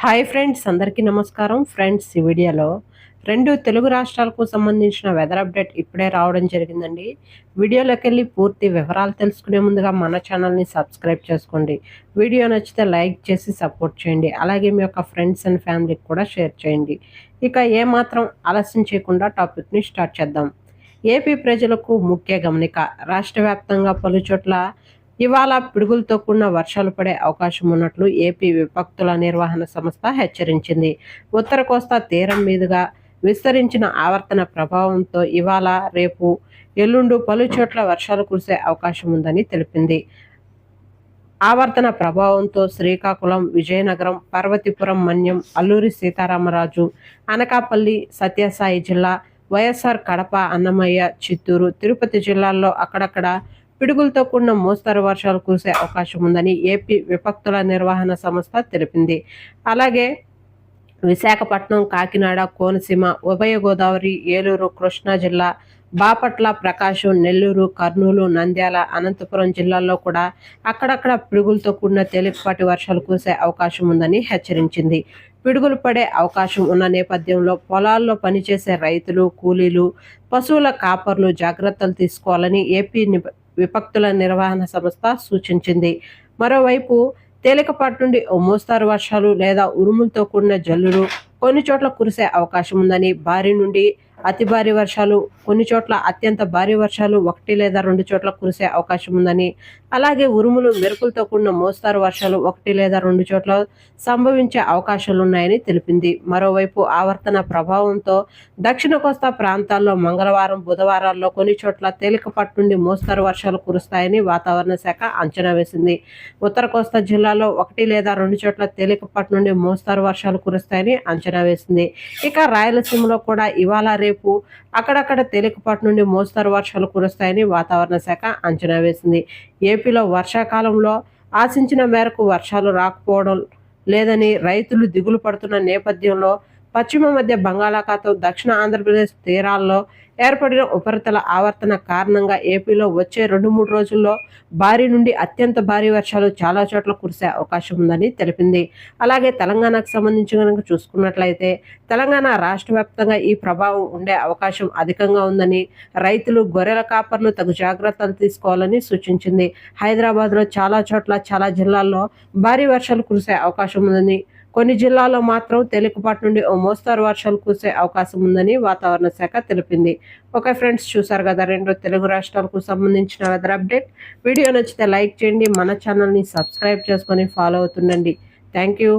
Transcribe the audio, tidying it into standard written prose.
Hi friends, అందరికీ నమస్కారం. Friends, ఈ వీడియోలో రెండు తెలుగు రాష్ట్రాలకు సంబంధించిన వెదర్ అప్డేట్ ఇప్పుడే రావడం జరిగిందండి. వీడియోలోకి వెళ్ళి పూర్తి వివరాలు తెలుసుకునే ముందుగా మన ఛానల్ని సబ్స్క్రైబ్ చేసుకోండి. వీడియో నచ్చితే లైక్ చేసి సపోర్ట్ చేయండి. అలాగే మీ యొక్క ఫ్రెండ్స్ అండ్ ఫ్యామిలీకి కూడా షేర్ చేయండి. ఇక ఏమాత్రం ఆలస్యం చేయకుండా టాపిక్ని స్టార్ట్ చేద్దాం. ఏపీ ప్రజలకు ముఖ్య గమనిక. రాష్ట్ర వ్యాప్తంగా పలుచోట్ల ఇవాళ పిడుగులతో కూడిన వర్షాలు పడే అవకాశం ఉన్నట్లు ఏపీ విపత్తుల నిర్వహణ సంస్థ హెచ్చరించింది. ఉత్తర కోస్తా తీరం మీదుగా విస్తరించిన ఆవర్తన ప్రభావంతో ఇవాళ, రేపు, ఎల్లుండు పలుచోట్ల వర్షాలు కురిసే అవకాశం ఉందని తెలిపింది. ఆవర్తన ప్రభావంతో శ్రీకాకుళం, విజయనగరం, పార్వతీపురం మన్యం, అల్లూరి సీతారామరాజు, అనకాపల్లి, సత్యసాయి జిల్లా, వైఎస్ఆర్ కడప, అన్నమయ్య, చిత్తూరు, తిరుపతి జిల్లాల్లో అక్కడక్కడ పిడుగులతో కూడిన మోస్తరు వర్షాలు కురిసే అవకాశం ఉందని ఏపీ విపత్తుల నిర్వహణ సంస్థ తెలిపింది. అలాగే విశాఖపట్నం, కాకినాడ, కోనసీమ, ఉభయ గోదావరి, ఏలూరు, కృష్ణా జిల్లా, బాపట్ల, ప్రకాశం, నెల్లూరు, కర్నూలు, నంద్యాల, అనంతపురం జిల్లాల్లో కూడా అక్కడక్కడ పిడుగులతో కూడిన తేలికపాటి వర్షాలు కురిసే అవకాశం ఉందని హెచ్చరించింది. పిడుగులు పడే అవకాశం ఉన్న నేపథ్యంలో పొలాల్లో పనిచేసే రైతులు, కూలీలు, పశువుల కాపర్లు జాగ్రత్తలు తీసుకోవాలని ఏపీ విపత్తుల నిర్వహణ సంస్థ సూచించింది. మరోవైపు తేలికపాటి నుండి ఓ మోస్తారు వర్షాలు లేదా ఉరుములతో కూడిన జల్లులు కొన్ని చోట్ల కురిసే అవకాశం ఉందని, భారీ నుండి అతి భారీ వర్షాలు, కొన్ని చోట్ల అత్యంత భారీ వర్షాలు 1 లేదా 2 చోట్ల కురిసే అవకాశం ఉందని, అలాగే ఉరుములు, మెరుపులతో కూడిన మోస్తారు వర్షాలు 1 లేదా 2 చోట్ల సంభవించే అవకాశాలున్నాయని తెలిపింది. మరోవైపు ఆవర్తన ప్రభావంతో దక్షిణ కోస్తా ప్రాంతాల్లో మంగళవారం, బుధవారాల్లో కొన్ని చోట్ల తేలికపాటి నుండి మోస్తారు వర్షాలు కురుస్తాయని వాతావరణ శాఖ అంచనా వేసింది. ఉత్తర కోస్తా జిల్లాలో 1 లేదా 2 చోట్ల తేలికపాటి నుండి మోస్తారు వర్షాలు కురుస్తాయని అంచనా వేసింది. ఇక రాయలసీమలో కూడా ఇవాళ, రేపు అక్కడక్కడ తేలికపాటి నుండి మోస్తరు వర్షాలు కురుస్తాయని వాతావరణ శాఖ అంచనా వేసింది. ఏపీలో వర్షాకాలంలో ఆశించిన మేరకు వర్షాలు రాకపోవడం లేదని రైతులు దిగులు పడుతున్న నేపథ్యంలో పశ్చిమ మధ్య బంగాళాఖాతం, దక్షిణ ఆంధ్రప్రదేశ్ తీరాల్లో ఏర్పడిన ఉపరితల ఆవర్తన కారణంగా ఏపీలో వచ్చే 2-3 రోజుల్లో భారీ నుండి అత్యంత భారీ వర్షాలు చాలా చోట్ల కురిసే అవకాశం ఉందని తెలిపింది. అలాగే తెలంగాణకు సంబంధించి కనుక చూసుకున్నట్లయితే తెలంగాణ రాష్ట్ర వ్యాప్తంగా ఈ ప్రభావం ఉండే అవకాశం అధికంగా ఉందని, రైతులు, గొర్రెల కాపర్లు తగు జాగ్రత్తలు తీసుకోవాలని సూచించింది. హైదరాబాద్లో చాలా చోట్ల, చాలా జిల్లాల్లో భారీ వర్షాలు కురిసే అవకాశం ఉందని, కొన్ని జిల్లాల్లో మాత్రం తేలికపాటి నుండి ఓ మోస్తరు వర్షాలు కురిసే అవకాశం ఉందని వాతావరణ శాఖ తెలిపింది. ఓకే ఫ్రెండ్స్, చూసారు కదా రెండు తెలుగు రాష్ట్రాలకు సంబంధించిన వెదర్ అప్డేట్. వీడియో నచ్చితే లైక్ చేయండి, మన ఛానల్ని సబ్స్క్రైబ్ చేసుకొని ఫాలో అవుతుండండి. Thank you.